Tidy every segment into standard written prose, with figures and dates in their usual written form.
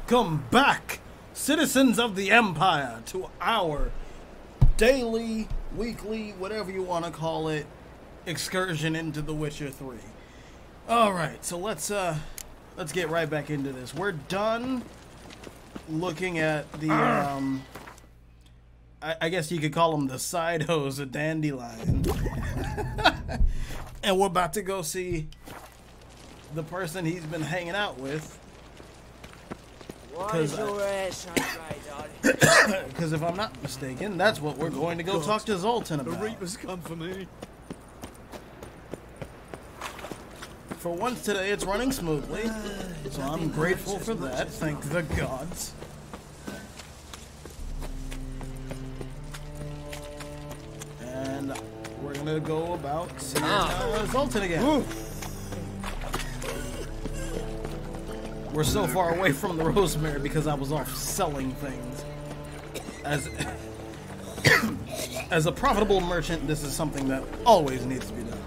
Welcome back, citizens of the Empire, to our daily, weekly, whatever you want to call it, excursion into The Witcher 3. Alright, so let's get right back into this. We're done looking at the, I guess you could call them the side hose of Dandelion. And we're about to go see the person he's been hanging out with. Because if I'm not mistaken, that's what we're going to go talk to Zoltan about. The Reapers come for me. For once today, it's running smoothly, so I'm grateful for that. Thank the gods. And we're gonna go about seeing Zoltan again. Ooh. We're so far away from the Rosemary because I was off selling things. As a profitable merchant, this is something that always needs to be done.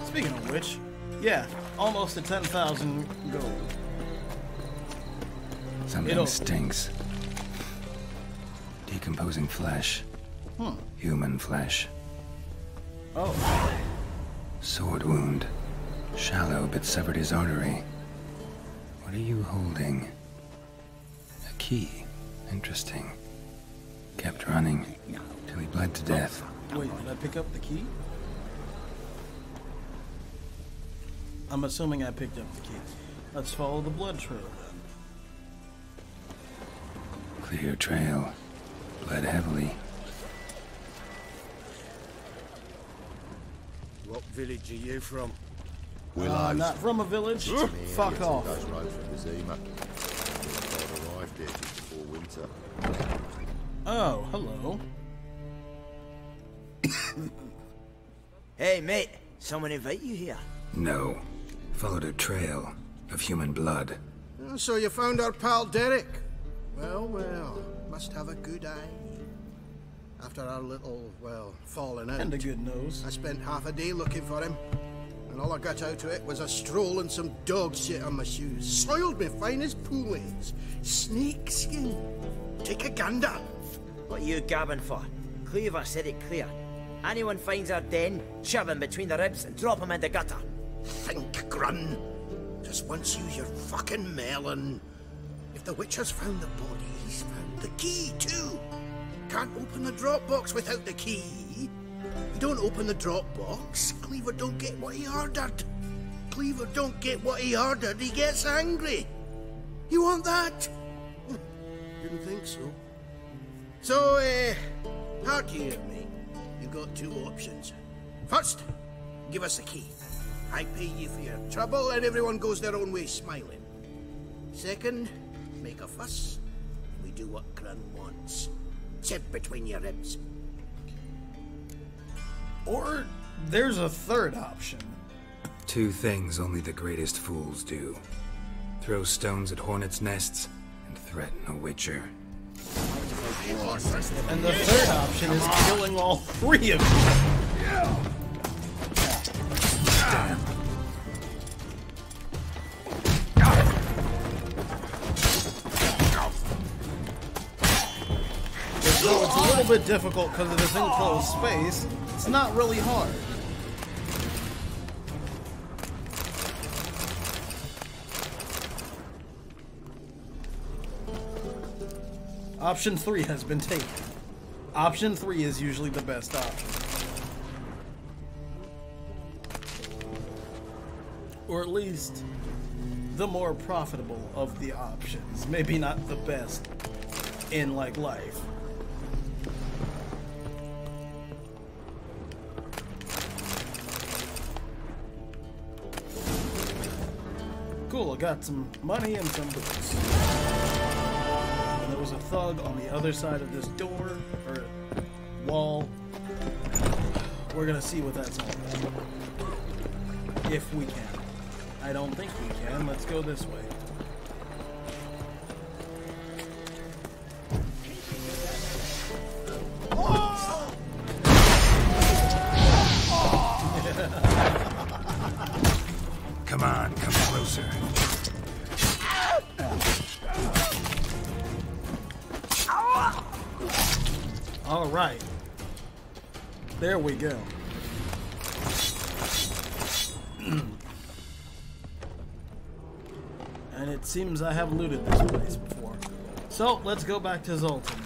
Speaking of which, yeah, almost at 10,000 gold. Something stinks. Decomposing flesh. Human flesh. Oh. Sword wound. Shallow but severed his artery. What are you holding? A key. Interesting. Kept running till he bled to death. Wait, did I pick up the key? I'm assuming I picked up the key. Let's follow the blood trail then. Clear trail. Bled heavily. What village are you from? I'm not from a village. Fuck off. Oh, hello. Hey, mate. Someone invite you here? No. Followed a trail of human blood. So you found our pal Derek? Well, well. Must have a good eye. After our little, well, falling out. And a good nose. I spent half a day looking for him. And all I got out of it was a stroll and some dog shit on my shoes. Soiled me fine as pool eggs. Snake skin. Take a gander. What are you gabbing for? Cleaver said it clear. Anyone finds our den, shove him between the ribs and drop him in the gutter. Think, Grun. Just once use your fucking melon. If the Witcher's found the body, he's found the key too. Can't open the drop box without the key. You don't open the drop box, Cleaver don't get what he ordered. Cleaver don't get what he ordered, he gets angry. You want that? Didn't think so. So, hard to hear me. You've got two options. First, give us the key. I pay you for your trouble and everyone goes their own way smiling. Second, make a fuss. We do what Grun wants. Sit between your ribs. Or there's a third option. Two things only the greatest fools do. Throw stones at hornets' nests and threaten a witcher. And the third option is killing all three of you. Damn. So it's a little bit difficult because of this enclosed space. It's not really hard. Option 3 has been taken. Option 3 is usually the best option. Or at least the more profitable of the options. Maybe not the best in like life. Cool, I got some money and some boots. And there was a thug on the other side of this door, or wall. We're gonna see what that's all about. If we can. I don't think we can. Let's go this way. Come on, come closer. All right. There we go. And it seems I have looted this place before. So, let's go back to Zoltan.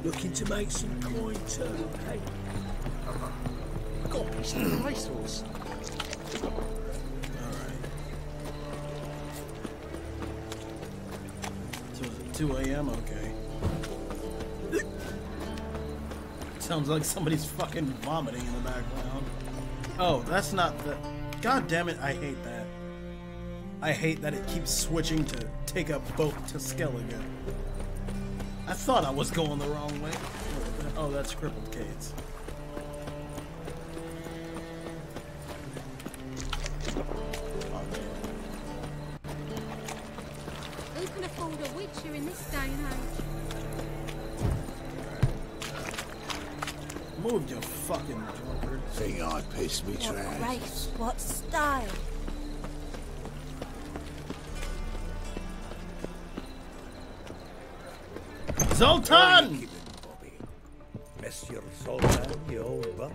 Looking to make some coin too, hey? Got me some racehorse. Alright. So is it 2 a.m.? Okay. Sounds like somebody's fucking vomiting in the background. Oh, that's not the... God damn it, I hate that. I hate that it keeps switching to take a boat to Skellige. I thought I was going the wrong way. Oh, that's crippled Kate's. Who can afford a witcher in this day and age? Move, you fucking drunkard. Think I pissed me What trash. grace, what style. Zoltan! Monsieur Zoltan, you old bird.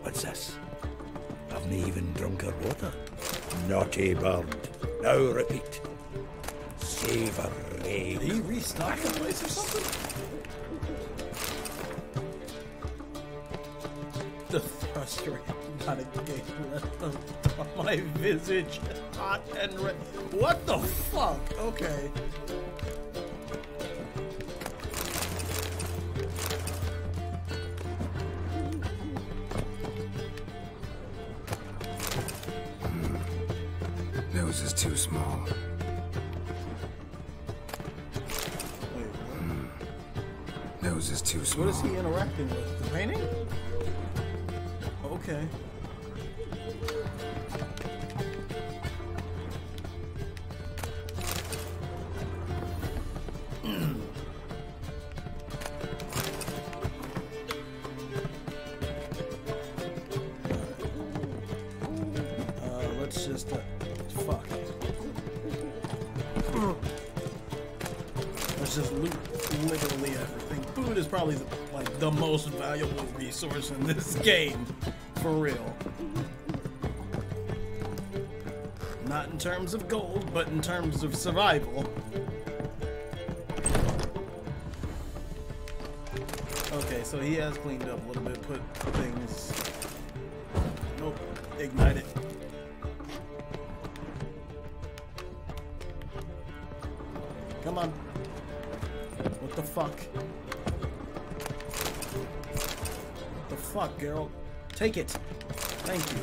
What's this? Haven't even drunk her water. Naughty bird. Now repeat. Savor Did he restock the place or something? The frustrated not a gate left on my visage, hot and red. What the fuck? Okay. Nose is too small. Wait, what? Nose is too small. What is he interacting with? The painting? Okay. Let's just fuck. Let's just loot literally everything. Food is probably the most valuable resource in this game. For real. Not in terms of gold, but in terms of survival. Okay, so he has cleaned up a little bit, put things... Nope, ignite it. Come on. What the fuck? What the fuck, Geralt? Take it. Thank you.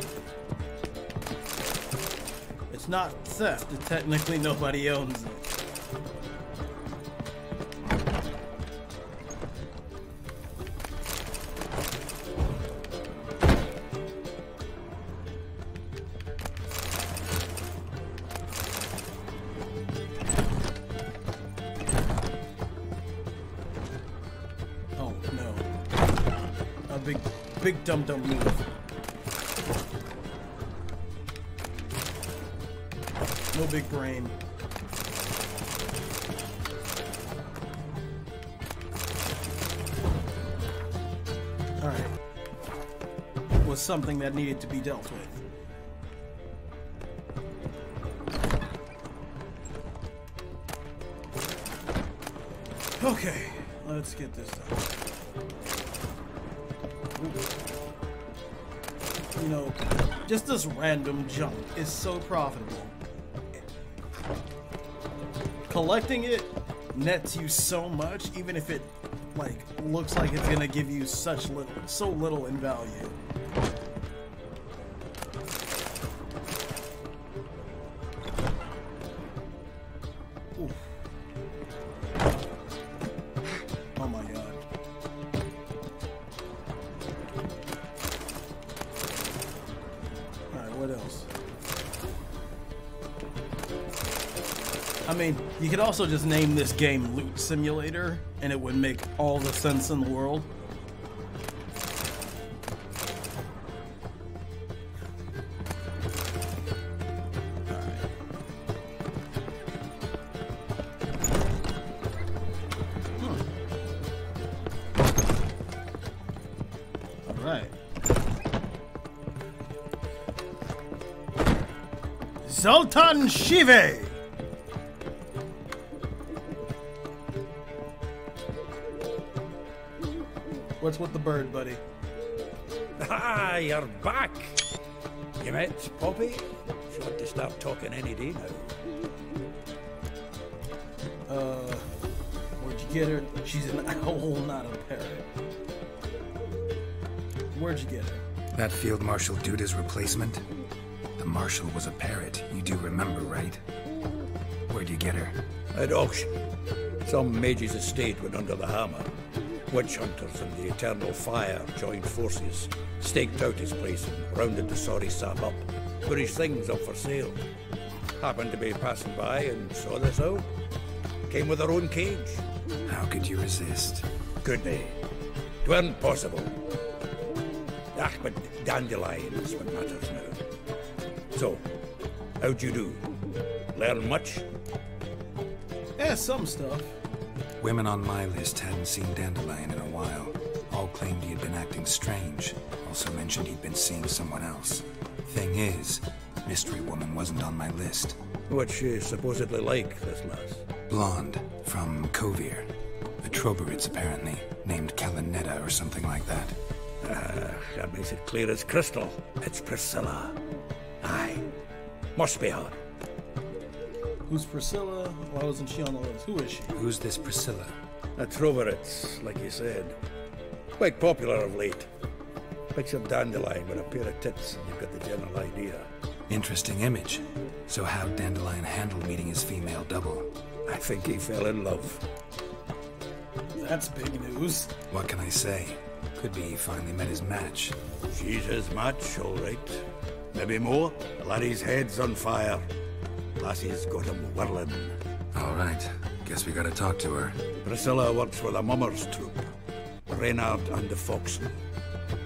It's not theft. Technically, nobody owns it. Oh, no. A big dum-dum move. No big brain. Alright. Was something that needed to be dealt with. Okay, let's get this done. You know, just this random junk is so profitable. Collecting it nets you so much, even if it looks like it's gonna give you so little in value. Oof. Oh my god. Alright, what else? I mean, you could also just name this game Loot Simulator, and it would make all the sense in the world. Alright. Zoltan Shive! What's with the bird, buddy? Ah, you're back. You met Poppy? She ought to start talking any day now. Where'd you get her? She's an owl, not a parrot. Where'd you get her? That Field Marshal Duda's replacement? The Marshal was a parrot, you do remember, right? Where'd you get her? At auction. Some mage's estate went under the hammer. Witch hunters and the Eternal Fire joined forces, staked out his place and rounded the sorry sap up, put his things up for sale. Happened to be passing by and saw this out. Came with her own cage. How could you resist? Could they? 'Tweren't possible. Ah, but Dandelion is what matters now. So, how'd you do? Learn much? Yeah, some stuff. Women on my list hadn't seen Dandelion in a while. All claimed he had been acting strange. Also mentioned he'd been seeing someone else. Thing is, Mystery Woman wasn't on my list. What's she supposedly like, this lass? Blonde, from Kovir. A Troberits, apparently, named Calonetta or something like that. That makes it clear as crystal. It's Priscilla. Aye. Must be her. Who's Priscilla? Why wasn't she on the list? Who is she? Who's this Priscilla? A Troberits, like you said. Quite popular of late. Picture Dandelion with a pair of tits and you've got the general idea. Interesting image. So how'd Dandelion handle meeting his female double? I think he fell in love. That's big news. What can I say? Could be he finally met his match. She's his match, all right. Maybe more. The laddie's head's on fire. Lassie's got him whirling. All right. Guess we gotta talk to her. Priscilla works for the Mummers troupe. Reynard and the Foxen.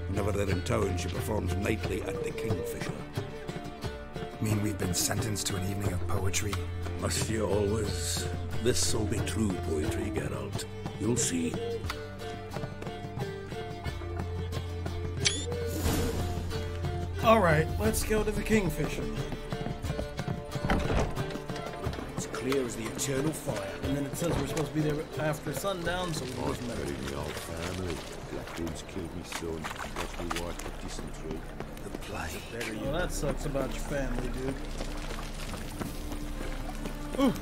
Whenever they're in town, she performs nightly at the Kingfisher. Mean we've been sentenced to an evening of poetry? Must you always? This'll be true poetry, Geralt. You'll see. Alright, let's go to the Kingfisher. It's clear as the Eternal Fire. And then it says we're supposed to be there after sundown, so we I wasn't buried there. my old family. Blackbones killed me son. Lost me wife to dysentery. The plague. Well, that sucks about your family, dude. Ooh.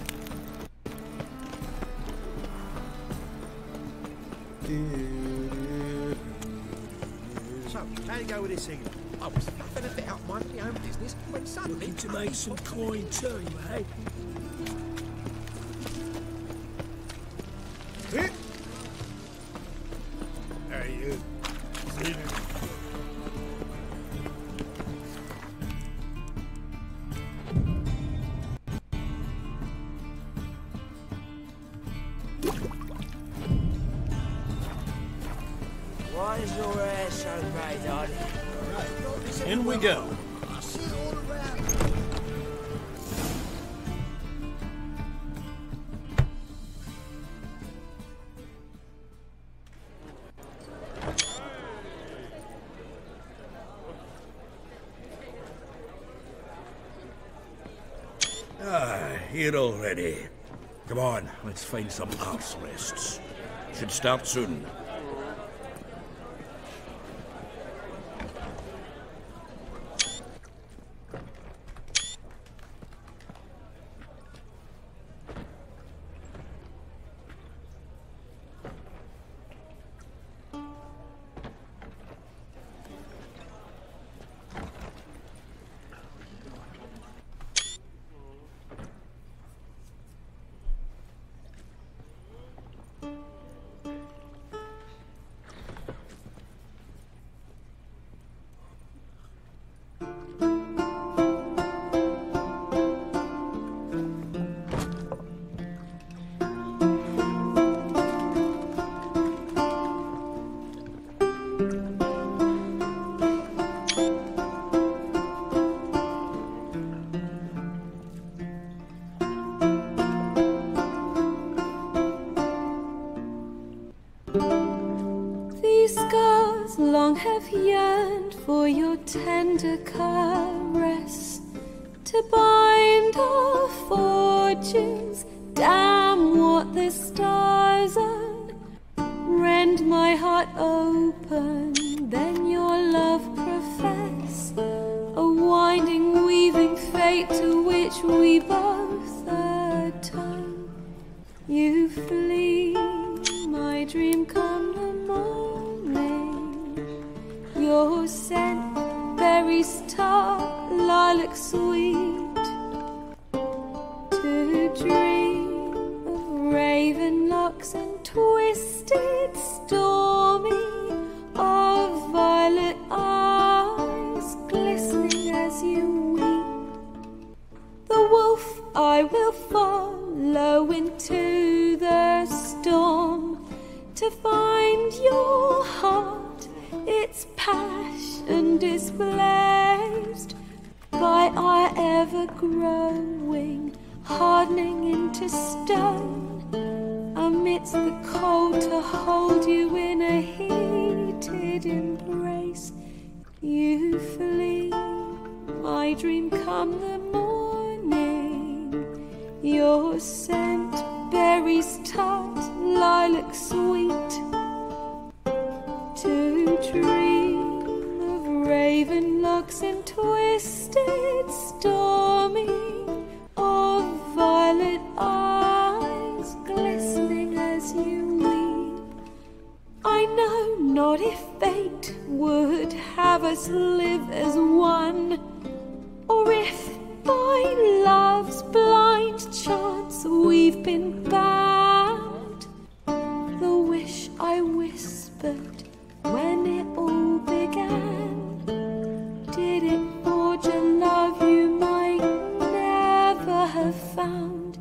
So, how'd it go with this evening? I was nothing a bit out minding my own business when suddenly... Looking to make some coin too, eh? Hey, you. Why is your hair so grey, darling? In we go. Here already. Come on, let's find some arse rests. Should start soon. hearts long have yearned for your tender caress, to bind our fortunes. Damn what the stars own. Rend my heart open, then your love profess, a winding, weaving fate to which we both atone. You flee, my dream come the morning. Your scent, berries tart, lilac sweet, to dream of raven locks and twisted, stormy, of violet eyes glistening as you weep. The wolf I will follow into the storm, to find your heart, its passion displaced by our ever-growing, hardening into stone. Amidst the cold, to hold you in a heated embrace. You flee, my dream come the morning. Your scent, berries tart, lilac sweet, to dream of raven locks and twisted, stormy, of violet eyes glistening as you weep. I know not if fate would have us live as one, or if by love's blind chance we've been bound. The wish I whispered when it all began, did it forge a love you might never have found?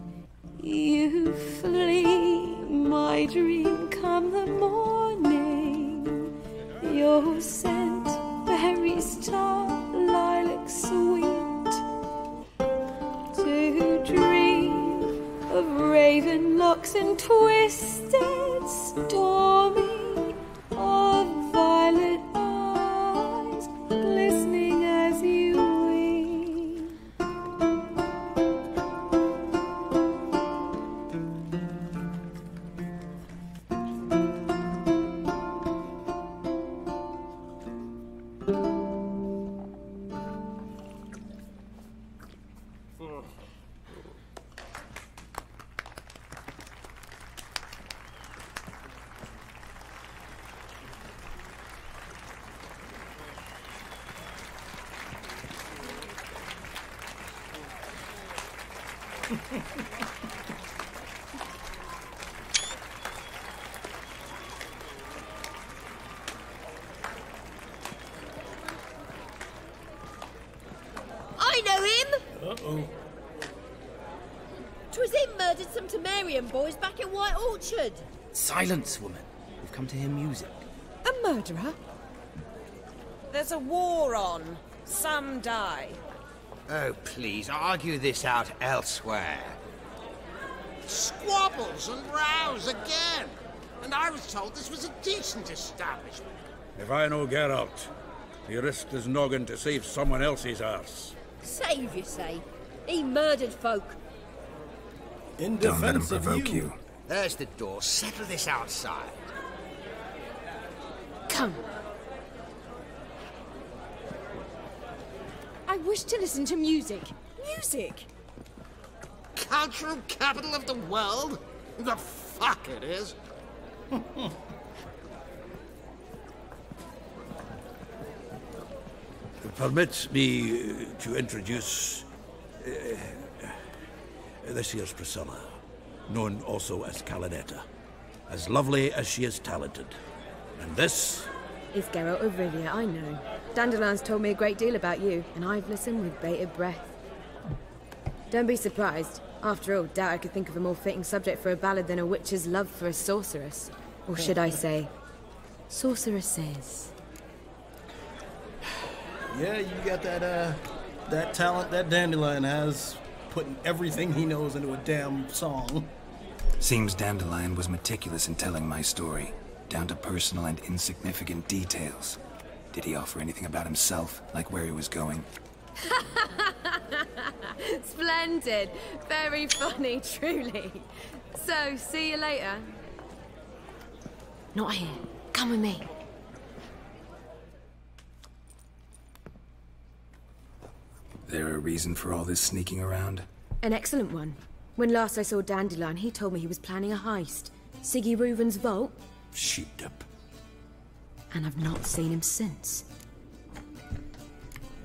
You flee, my dream come the morning. Your scent, berries tart, lilac sweet, to dream of raven locks and twisted, stormy, of violet eyes glistening as you weep. I know him! Uh-oh. 'Twas him murdered some Temerian boys back in White Orchard. Silence, woman. We've come to hear music. A murderer? There's a war on. Some die. Oh, please, argue this out elsewhere. Squabbles and rows again. And I was told this was a decent establishment. If I know Geralt, he risked his noggin to save someone else's arse. Save, you say? He murdered folk. In Don't let him defense of provoke you. There's the door. Settle this outside. Come. I wish to listen to music. Music? Cultural capital of the world? The fuck it is. Permit me to introduce this here's Priscilla, known also as Calonetta. As lovely as she is talented. And this It's Geralt of Rivia, I know. Dandelion's told me a great deal about you, and I've listened with bated breath. Don't be surprised. After all, doubt I could think of a more fitting subject for a ballad than a witch's love for a sorceress. Or should I say, sorceresses. Yeah, you got that talent that Dandelion has, putting everything he knows into a damn song. Seems Dandelion was meticulous in telling my story. down to personal and insignificant details. Did he offer anything about himself, like where he was going? Splendid. Very funny, truly. So, see you later. Not here. Come with me. There a reason for all this sneaking around? An excellent one. When last I saw Dandelion, he told me he was planning a heist. Siggy Reuven's vault. Sheep-dip. And I've not seen him since.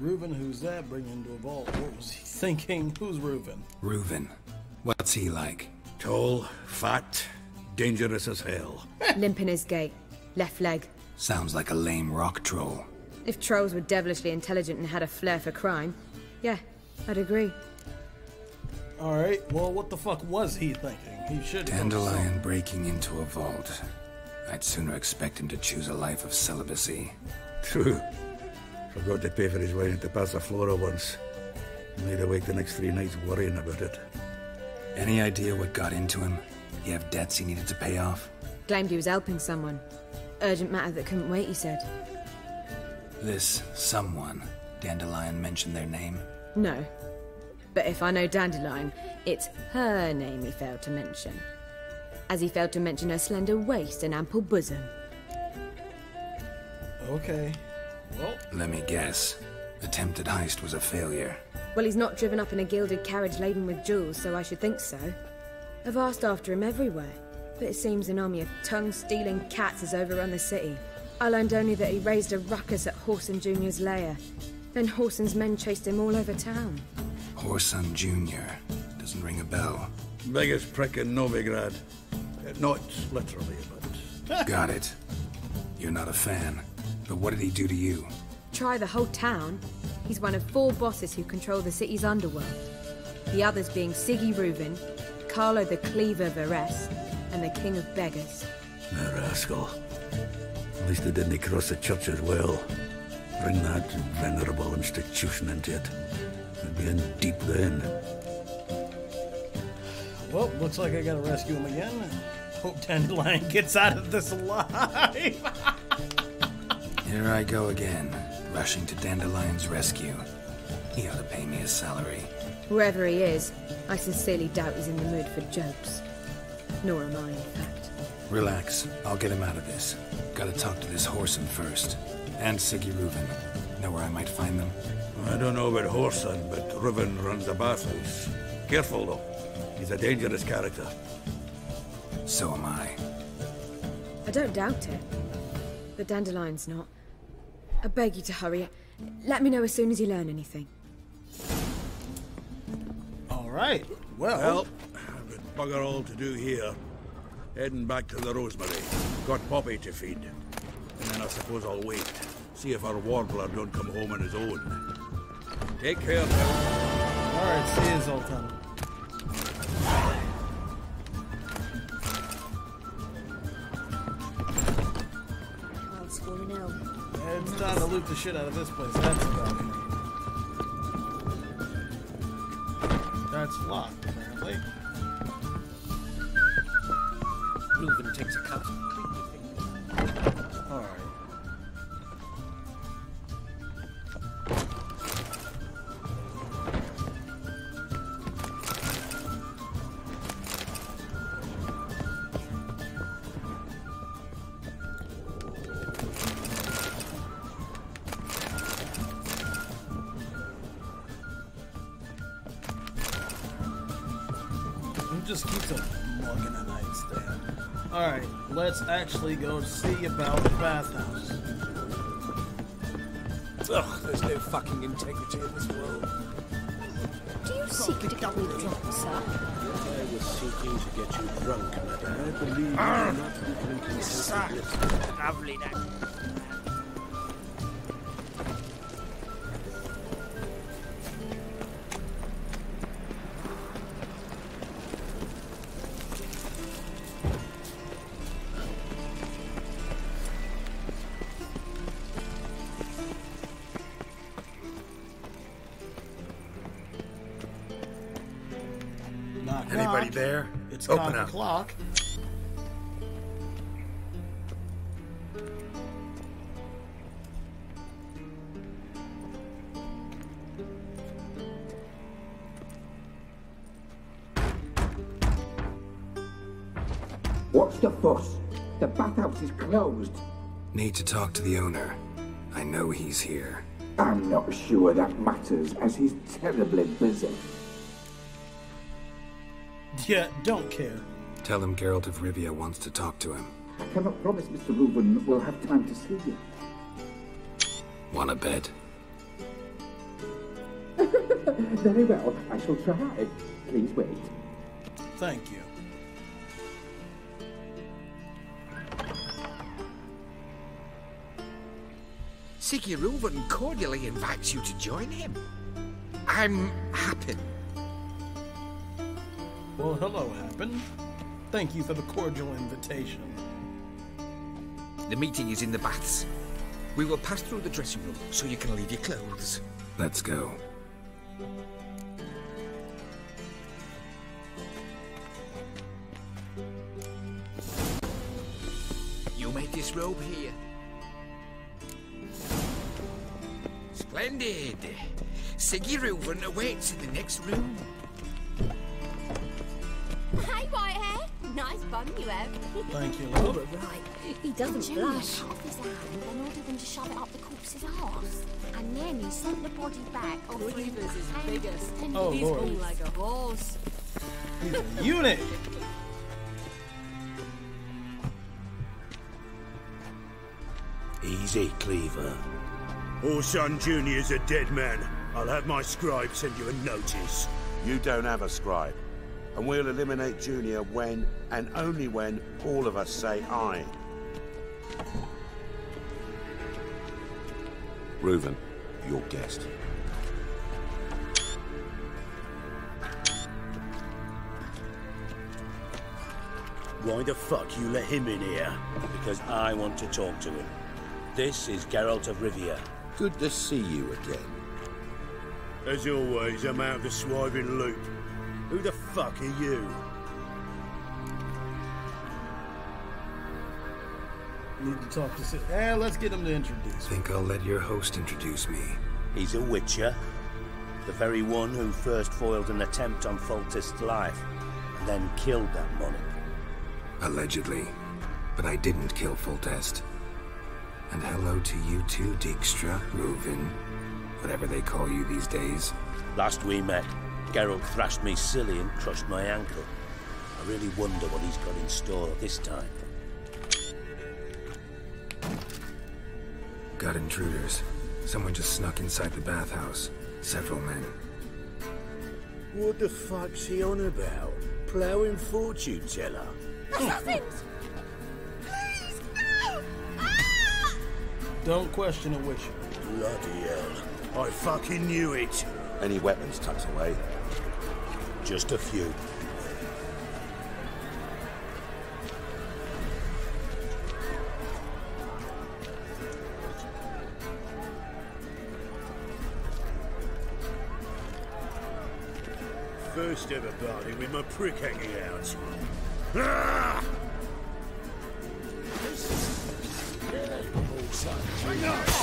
Reuven, who's that? Bring him to a vault. What was he thinking? Who's Reuven? Reuven. What's he like? Tall, fat, dangerous as hell. Limp in his gait. Left leg. Sounds like a lame rock troll. If trolls were devilishly intelligent and had a flair for crime, yeah, I'd agree. Alright, well, what the fuck was he thinking? He should Dandelion breaking into a vault. I'd sooner expect him to choose a life of celibacy. True. Forgot to pay for his wine at the Passaflora once. Laid awake the next 3 nights worrying about it. Any idea what got into him? He have debts he needed to pay off? Claimed he was helping someone. Urgent matter that couldn't wait, he said. This someone, Dandelion mentioned their name? No. But if I know Dandelion, it's her name he failed to mention. As he failed to mention her slender waist and ample bosom. Okay. Well, let me guess. Attempted heist was a failure. Well, he's not driven up in a gilded carriage laden with jewels, so I should think so. I've asked after him everywhere, but it seems an army of tongue-stealing cats has overrun the city. I learned only that he raised a ruckus at Whoreson Jr.'s lair. Then Whoreson's men chased him all over town. Whoreson Jr. Doesn't ring a bell. Biggest prick in Novigrad. Not literally, but... Got it. You're not a fan. But what did he do to you? Try the whole town. He's one of 4 bosses who control the city's underworld. The others being Siggy Reuven, Carlo the Cleaver Varese, and the King of Beggars. The rascal. At least they didn't cross the church as well. Bring that venerable institution into it. We'd be in deep then. Well, looks like I gotta rescue him again. Hope Dandelion gets out of this alive. Here I go again, rushing to Dandelion's rescue. He ought to pay me a salary. Wherever he is, I sincerely doubt he's in the mood for jokes. Nor am I, in fact. Relax. I'll get him out of this. Gotta talk to this Whoreson first. And Siggy Reuven. Know where I might find them? I don't know about Whoreson, but Reuven runs a bathhouse. Careful, though. He's a dangerous character. So am I. I don't doubt it. But Dandelion's not. I beg you to hurry. Let me know as soon as you learn anything. Alright, well... I've got bugger all to do here. Heading back to the Rosemary. Got Poppy to feed. And then I suppose I'll wait. See if our warbler don't come home on his own. Take care now. Alright, see you, Zoltan. It's time to loot the shit out of this place. That's about me. That's locked, apparently. Reuven takes a cut. Alright. Just keeps a mug in a nightstand. Alright, let's actually go see about the bathhouse. Ugh, there's no fucking integrity in this world. Do you seek to get me drunk, sir? I was seeking to get you drunk, madam. I believe you do not be drinking so Lovely night. Anybody there? It's Open cock up. o'clock. What's the fuss? The bathhouse is closed. Need to talk to the owner. I know he's here. I'm not sure that matters, as he's terribly busy. Yeah, don't care. Tell him Geralt of Rivia wants to talk to him. I cannot promise Mr. Reuben will have time to see you. Wanna bet? Very well, I shall try. Please wait. Thank you. Siggy Reuben cordially invites you to join him. I'm happy. Well, hello, Happen. Thank you for the cordial invitation. The meeting is in the baths. We will pass through the dressing room so you can leave your clothes. Let's go. You made this robe here. Splendid. Siggy Reuben awaits in the next room. Hey, Whitehair. Nice bun you have. Thank you, You love. were right. He doesn't blush. Cut off his hand and ordered them to shove it up the corpse's arse. And then he sent the body back offering his biggest. Oh, He's Lord. all like a horse. He's a unit. Easy, Cleaver. Orson Jr.'s a dead man. I'll have my scribe send you a notice. You don't have a scribe. And we'll eliminate Junior when, and only when, all of us say aye. Reuven, your guest. Why the fuck you let him in here? Because I want to talk to him. This is Geralt of Rivia. Good to see you again. As always, I'm out of the swiving loop. Who the fuck are you? Need to talk to let's get him to introduce. Think I'll let your host introduce me. He's a witcher. The very one who first foiled an attempt on Foltest's life, and then killed that monarch. Allegedly. But I didn't kill Foltest. And hello to you too, Dijkstra, Reuven, whatever they call you these days. Last we met, Geralt thrashed me silly and crushed my ankle. I really wonder what he's got in store this time. Got intruders. Someone just snuck inside the bathhouse. Several men. What the fuck's he on about? Ploughing fortune teller? Assassins! Please, no! Ah! Don't question a witcher. Bloody hell. I fucking knew it. Any weapons tucked away? Just a few. First ever party with my prick hanging out. Ah!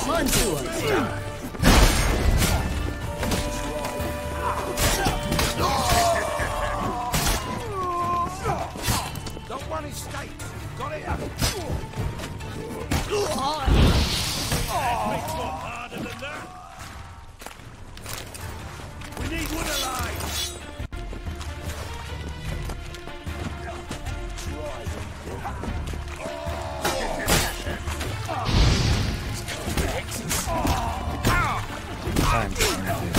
Mine's too Don't want his steak. Got it up. Harder than that. We need one alive. Time to end this.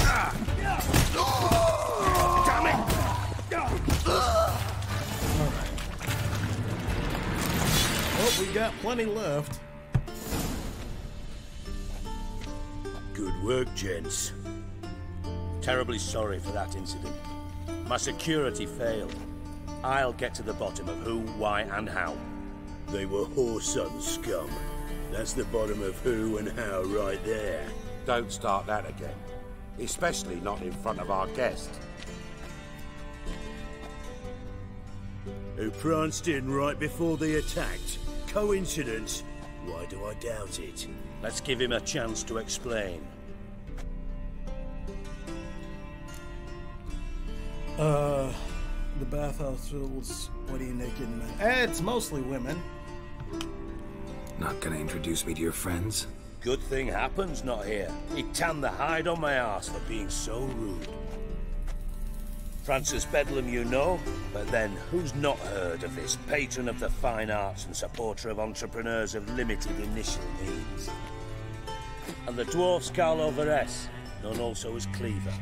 Damn it! Well, we got plenty left. Good work, gents. Terribly sorry for that incident. My security failed. I'll get to the bottom of who, why, and how. They were whoreson scum. That's the bottom of who and how right there. Don't start that again. Especially not in front of our guest. Who pranced in right before they attacked. Coincidence? Why do I doubt it? Let's give him a chance to explain. The bathhouse filled with sweaty naked men. It's mostly women. Not gonna introduce me to your friends? Good thing happens not here. He tanned the hide on my ass for being so rude. Francis Bedlam you know, but then who's not heard of this patron of the fine arts and supporter of entrepreneurs of limited initial means? And the dwarf's Carlo Vares, known also as Cleaver.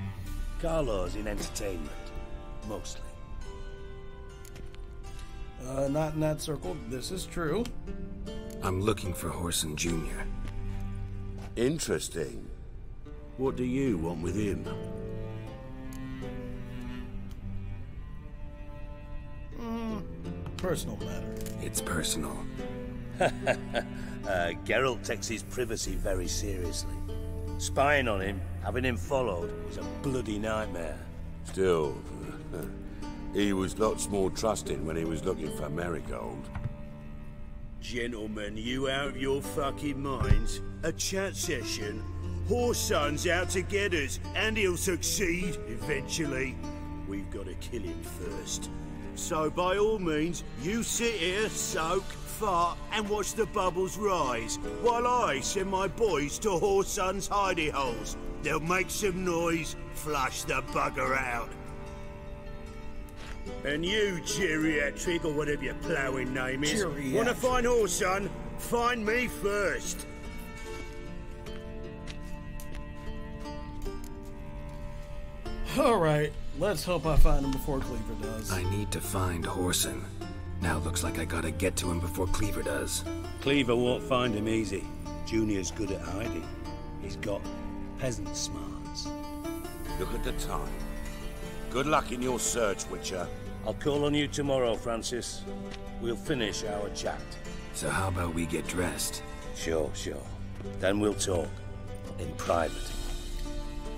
Carlo's in entertainment, mostly. Not in that circle. This is true. I'm looking for Whoreson Jr. Interesting. What do you want with him? Personal matter. It's personal. Geralt takes his privacy very seriously. Spying on him, having him followed, is a bloody nightmare. Still, he was lots more trusting when he was looking for Marigold. Gentlemen, you out of your fucking minds? A chat session? Whoreson's out to get us, and he'll succeed eventually. We've got to kill him first. So by all means, you sit here, soak, fart, and watch the bubbles rise, while I send my boys to Whoreson's hidey holes. They'll make some noise, flush the bugger out. And you, geriatric, or whatever your ploughing name is, want to find Whoreson? Find me first. Alright, let's hope I find him before Cleaver does. I need to find Whoreson. Now looks like I gotta get to him before Cleaver does. Cleaver won't find him easy. Junior's good at hiding. He's got peasant smarts. Look at the time. Good luck in your search, Witcher. I'll call on you tomorrow, Francis. We'll finish our chat. So how about we get dressed? Sure. Then we'll talk. In private.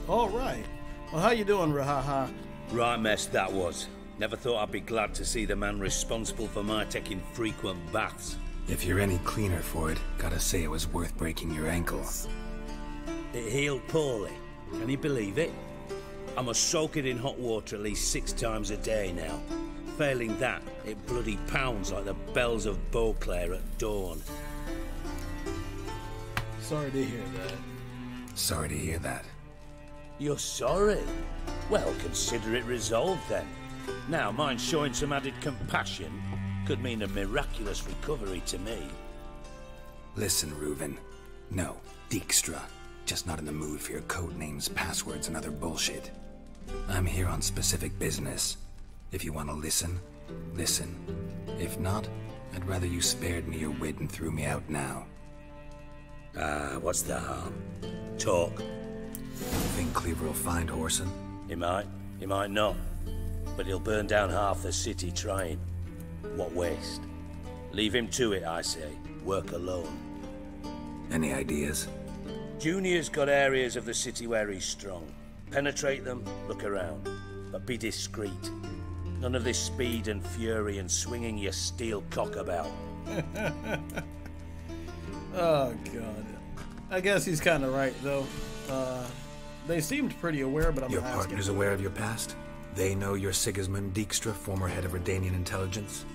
Alright. Well, how you doing, Rahaha? Right mess that was. Never thought I'd be glad to see the man responsible for my taking frequent baths. If you're any cleaner for it, gotta say it was worth breaking your ankle. It healed poorly. Can you believe it? I must soak it in hot water at least 6 times a day now. Failing that, it bloody pounds like the bells of Beauclair at dawn. Sorry to hear that. Sorry to hear that. You're sorry? Well, consider it resolved then. Now, mind showing some added compassion could mean a miraculous recovery to me. Listen, Reuven. No, Dijkstra. Just not in the mood for your code names, passwords, and other bullshit. I'm here on specific business. If you want to listen, listen. If not, I'd rather you spared me your wit and threw me out now. What's the harm? Talk. Think Cleaver will find Whoreson? He might not. But he'll burn down half the city trying. What waste? Leave him to it, I say. Work alone. Any ideas? Junior's got areas of the city where he's strong. Penetrate them, look around. But be discreet. None of this speed and fury and swinging your steel cock about. Oh, God. I guess he's kind of right, though. They seemed pretty aware, but I'm Your asking. partner's aware of your past? They know you're Sigismund Dijkstra, former head of Redanian intelligence?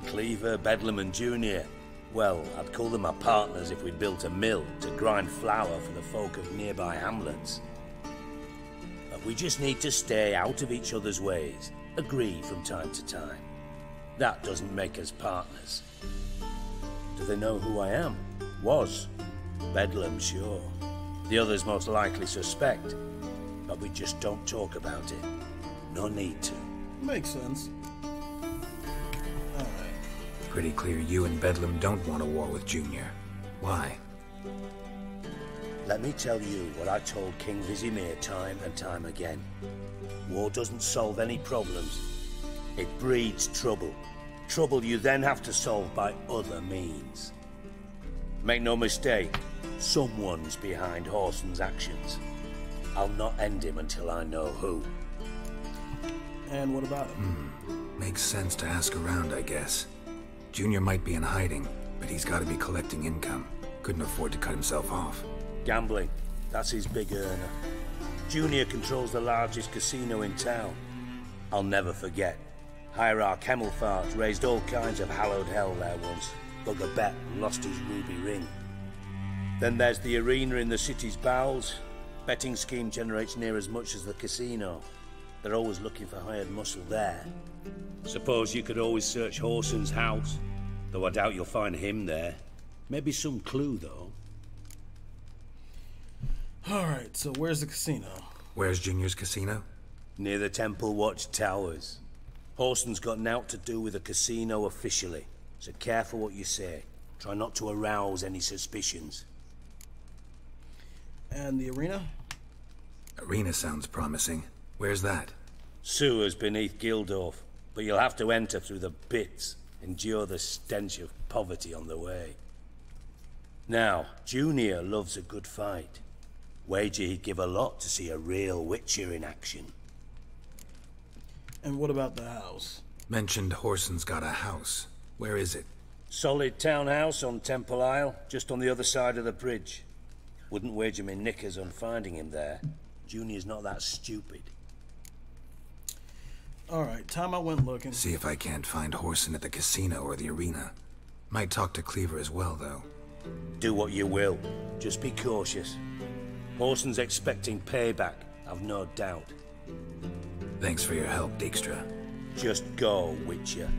Cleaver, Bedlam, and Junior. Well, I'd call them my partners if we'd built a mill to grind flour for the folk of nearby hamlets. But we just need to stay out of each other's ways, agree from time to time. That doesn't make us partners. Do they know who I am? Was. Bedlam, sure. The others most likely suspect. But we just don't talk about it. No need to. Makes sense. Alright. Pretty clear you and Bedlam don't want a war with Junior. Why? Let me tell you what I told King Vizimir time and time again. War doesn't solve any problems. It breeds trouble. Trouble you then have to solve by other means. Make no mistake, someone's behind Whoreson's actions. I'll not end him until I know who. And what about him? Makes sense to ask around, I guess. Junior might be in hiding, but he's got to be collecting income. Couldn't afford to cut himself off. Gambling, that's his big earner. Junior controls the largest casino in town. I'll never forget. Hierarch Hemmelfart raised all kinds of hallowed hell there once. Bugger bet and lost his ruby ring. Then there's the arena in the city's bowels. Betting scheme generates near as much as the casino. They're always looking for hired muscle there. Suppose you could always search Whoreson's house, though I doubt you'll find him there. Maybe some clue, though. Alright, so where's the casino? Where's Junior's casino? Near the Temple Watch Towers. Whoreson's got nought to do with the casino officially, so careful what you say. Try not to arouse any suspicions. And the arena? Arena sounds promising. Where's that? Sewers beneath Gildorf, but you'll have to enter through the pits, endure the stench of poverty on the way. Now, Junior loves a good fight. Wager he'd give a lot to see a real Witcher in action. And what about the house? Mentioned Whoreson's got a house. Where is it? Solid townhouse on Temple Isle, just on the other side of the bridge. Wouldn't wager me knickers on finding him there. Junior's not that stupid. Alright, time I went looking. See if I can't find Whoreson at the casino or the arena. Might talk to Cleaver as well, though. Do what you will. Just be cautious. Whoreson's expecting payback, I've no doubt. Thanks for your help, Dijkstra. Just go, Witcher.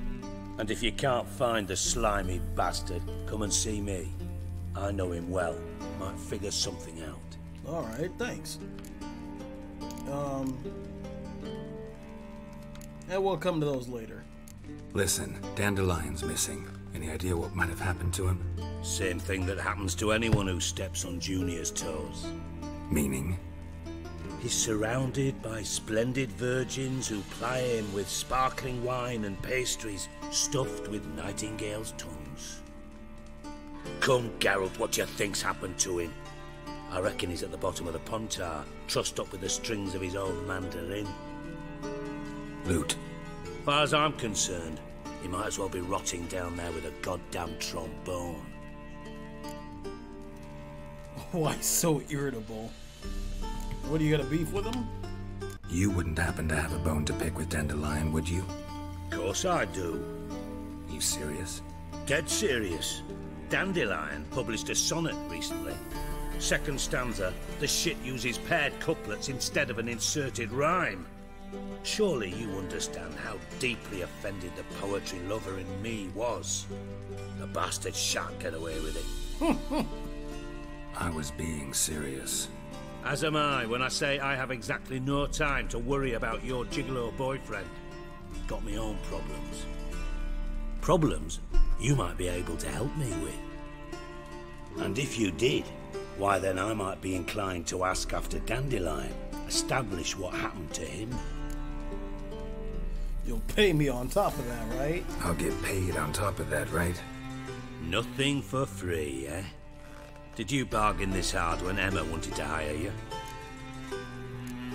And if you can't find the slimy bastard, come and see me. I know him well. Might figure something out. Alright, thanks. And we'll come to those later. Listen, Dandelion's missing. Any idea what might have happened to him? Same thing that happens to anyone who steps on Junior's toes. Meaning? He's surrounded by splendid virgins who ply him with sparkling wine and pastries stuffed with nightingales' tongues. Come, Geralt, what do you think's happened to him? I reckon he's at the bottom of the Pontar, trussed up with the strings of his own mandolin. Loot. Far as I'm concerned, he might as well be rotting down there with a goddamn trombone. Why so irritable? What, do you got a beef with him? You wouldn't happen to have a bone to pick with Dandelion, would you? Of course I do. You serious? Dead serious. Dandelion published a sonnet recently. Second stanza, the shit uses paired couplets instead of an inserted rhyme. Surely you understand how deeply offended the poetry lover in me was. The bastard shan't get away with it. I was being serious. As am I when I say I have exactly no time to worry about your gigolo boyfriend. Got me own problems. Problems you might be able to help me with. And if you did, why then I might be inclined to ask after Dandelion, establish what happened to him. You'll pay me on top of that, right? I'll get paid on top of that, right? Nothing for free, eh? Did you bargain this hard when Emma wanted to hire you?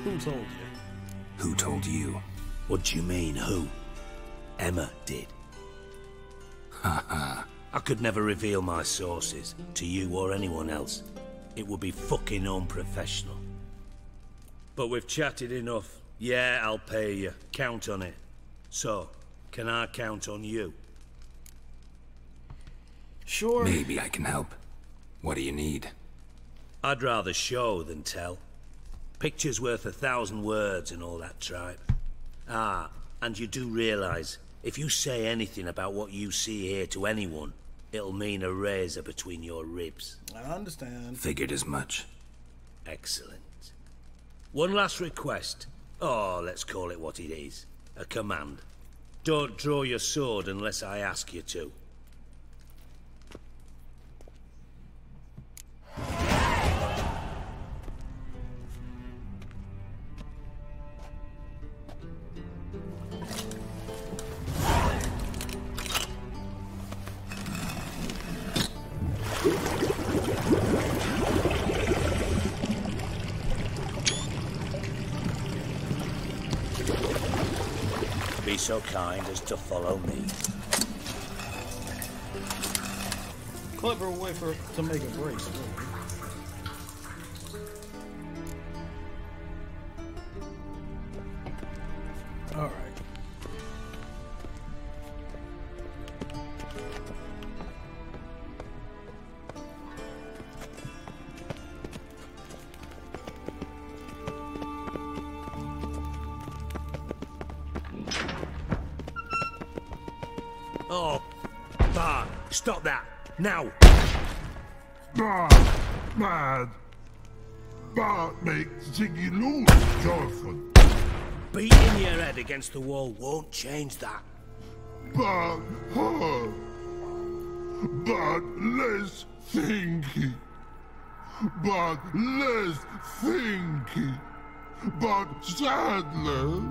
Who told you? Who told you? What do you mean, who? Emma did. Ha ha. I could never reveal my sources to you or anyone else. It would be fucking unprofessional. But we've chatted enough. Yeah, I'll pay you. Count on it. So, can I count on you? Sure. Maybe I can help. What do you need? I'd rather show than tell. Picture's worth 1,000 words and all that tripe. Ah, and you do realize, if you say anything about what you see here to anyone, it'll mean a razor between your ribs. I understand. Figured as much. Excellent. One last request. Oh, let's call it what it is. A command. Don't draw your sword unless I ask you to. Be so kind as to follow me. Clever way to make a brace, really. Alright. Oh, Bart, stop that, now! Mad! Bart makes Ziggy lose, Jorfan. Beating your head against the wall won't change that. But hard. But less thinky. But less thinky. But sadler.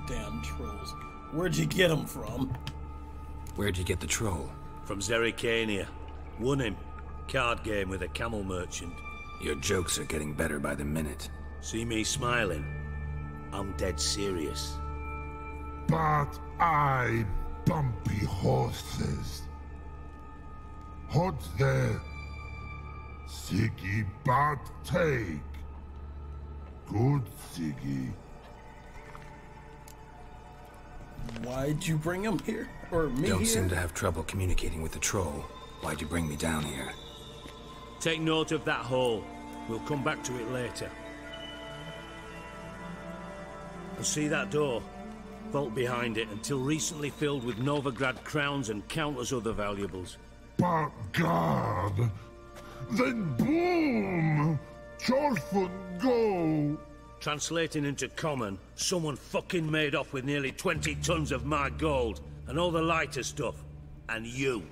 Damn trolls. Where'd you get them from? Where'd you get the troll? From Zerrikania. Won him. Card game with a camel merchant. Your jokes are getting better by the minute. See me smiling? I'm dead serious. But I bumpy horses. Hot there. Siggy but take. Good Siggy. Why'd you bring him here? Or me here? Don't seem to have trouble communicating with the troll. Why'd you bring me down here? Take note of that hole. We'll come back to it later. And see that door? Vault behind it, until recently filled with Novigrad crowns and countless other valuables. But God! Then boom! Jorfan go! Translating into common, someone fucking made off with nearly 20 tons of my gold, and all the lighter stuff. And you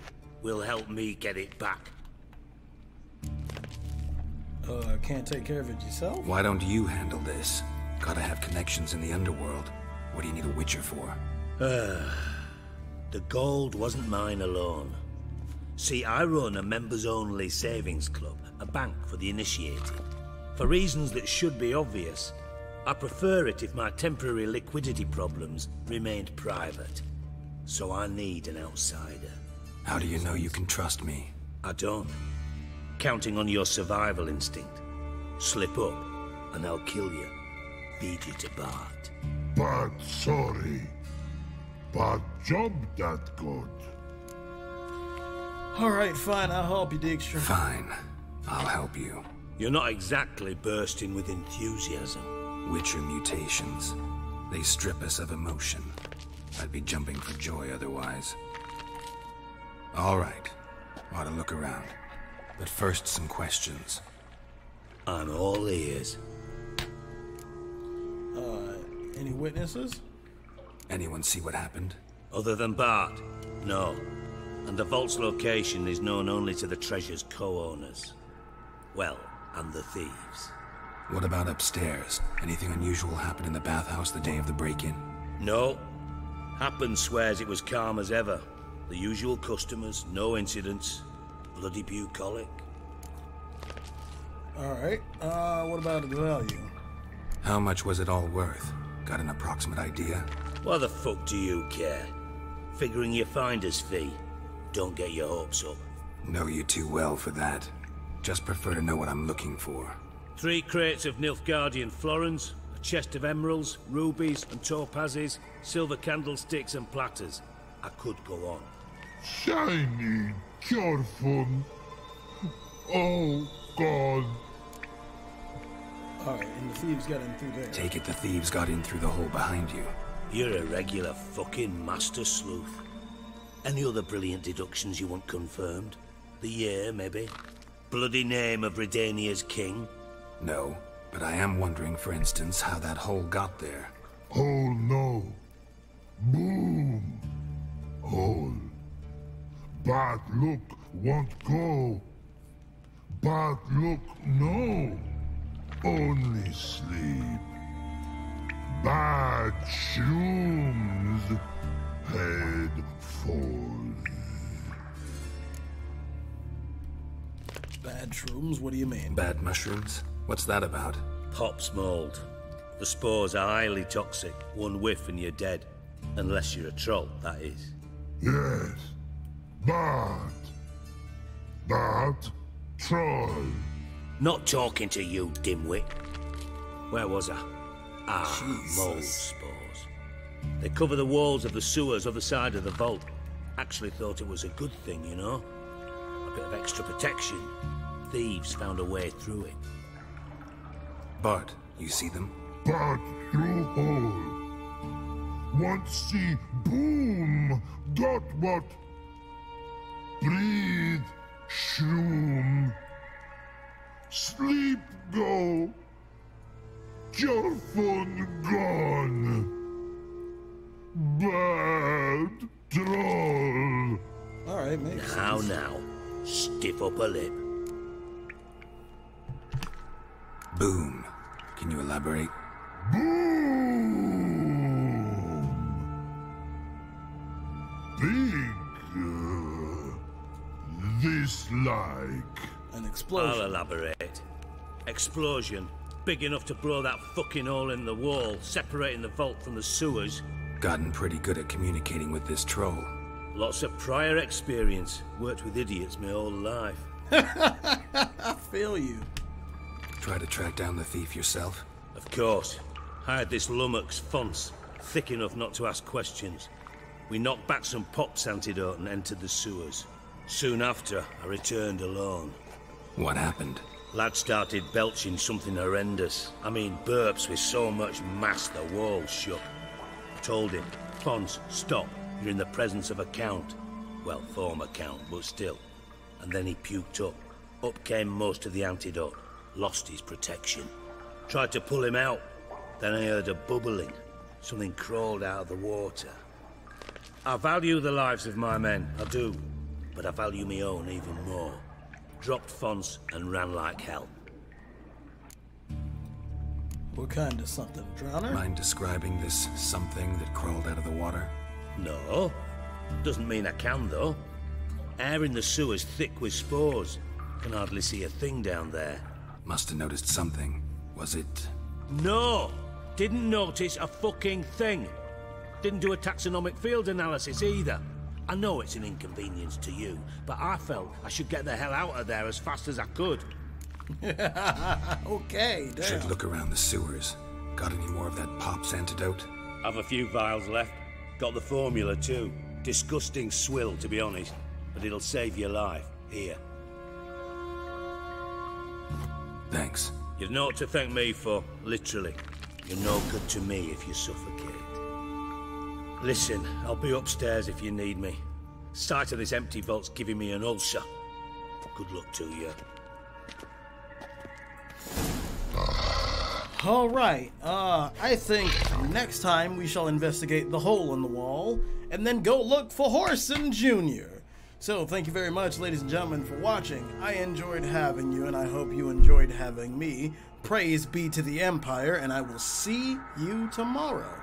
will help me get it back. Can't take care of it yourself? Why don't you handle this? Gotta have connections in the underworld. What do you need a witcher for? The gold wasn't mine alone. See, I run a members-only savings club, a bank for the initiated. For reasons that should be obvious, I prefer it if my temporary liquidity problems remained private. So I need an outsider. How do you know you can trust me? I don't. Counting on your survival instinct. Slip up, and I'll kill you. Feed you to Bart. But sorry. But job that good. Alright, fine, I'll help you, Dijkstra. Fine. I'll help you. You're not exactly bursting with enthusiasm. Witcher mutations. They strip us of emotion. I'd be jumping for joy otherwise. Alright. Ought to look around. But first, some questions. I'm all ears. Any witnesses? Anyone see what happened? Other than Bart? No. And the vault's location is known only to the treasure's co-owners. Well, and the thieves. What about upstairs? Anything unusual happen in the bathhouse the day of the break-in? No. Happen swears it was calm as ever. The usual customers, no incidents. Bloody bucolic. Alright, what about the value? How much was it all worth? Got an approximate idea? Why the fuck do you care? Figuring your finder's fee. Don't get your hopes up. Know you too well for that. Just prefer to know what I'm looking for. 3 crates of Nilfgaardian florins, a chest of emeralds, rubies and topazes, silver candlesticks and platters. I could go on. Shiny, Jorfan. Oh, God. Alright, and the thieves got in through there. Take it the thieves got in through the hole behind you. You're a regular fucking master sleuth. Any other brilliant deductions you want confirmed? The year, maybe? Bloody name of Redania's king? No, but I am wondering, for instance, how that hole got there. Hole no. Boom. Hole. But look, won't go. But look, no. Only sleep. Bad shrooms. Head falls. Bad shrooms? What do you mean? Bad mushrooms? What's that about? Pop's mold. The spores are highly toxic. One whiff and you're dead. Unless you're a troll, that is. Yes. But troll. Not talking to you, dimwit. Where was I? Jesus. Mold spores. They cover the walls of the sewers other side of the vault. Actually thought it was a good thing, you know? A bit of extra protection. Thieves found a way through it. Bart, you see them? But through hole. once see boom, dot what? Breathe, shroom. Sleep go. Your fun gone. Bad troll. Alright, makes Now, sense. now. Stiff upper lip. Boom. Can you elaborate? Boom. Big. This like. An explosion. I'll elaborate. Explosion. Big enough to blow that fucking hole in the wall, separating the vault from the sewers. Gotten pretty good at communicating with this troll. Lots of prior experience. Worked with idiots my whole life. I feel you. Try to track down the thief yourself? Of course. Hired this lummox Fons, thick enough not to ask questions. We knocked back some Pop's antidote and entered the sewers. Soon after, I returned alone. What happened? Lad started belching something horrendous. I mean, burps with so much mass the walls shook. I told him, Fons, stop. You're in the presence of a count. Well, former count, but still. And then he puked up. Up came most of the antidote. Lost his protection. Tried to pull him out. Then I heard a bubbling. Something crawled out of the water. I value the lives of my men, I do. But I value my own even more. Dropped Fons and ran like hell. What kind of something? Drowner? Mind describing this something that crawled out of the water? No. Doesn't mean I can, though. Air in the sewer's thick with spores. Can hardly see a thing down there. Must have noticed something. Was it... No! Didn't notice a fucking thing. Didn't do a taxonomic field analysis either. I know it's an inconvenience to you, but I felt I should get the hell out of there as fast as I could. Okay, damn. Should look around the sewers. Got any more of that Pop's antidote? Have a few vials left. Got the formula too. Disgusting swill, to be honest. But it'll save your life. Here. Thanks. You've naught to thank me for, literally. You're no good to me if you suffocate. Listen, I'll be upstairs if you need me. Sight of this empty vault's giving me an ulcer. Good luck to you. Alright, I think next time we shall investigate the hole in the wall, and then go look for Whoreson Jr. So, thank you very much, ladies and gentlemen, for watching. I enjoyed having you, and I hope you enjoyed having me. Praise be to the Empire, and I will see you tomorrow.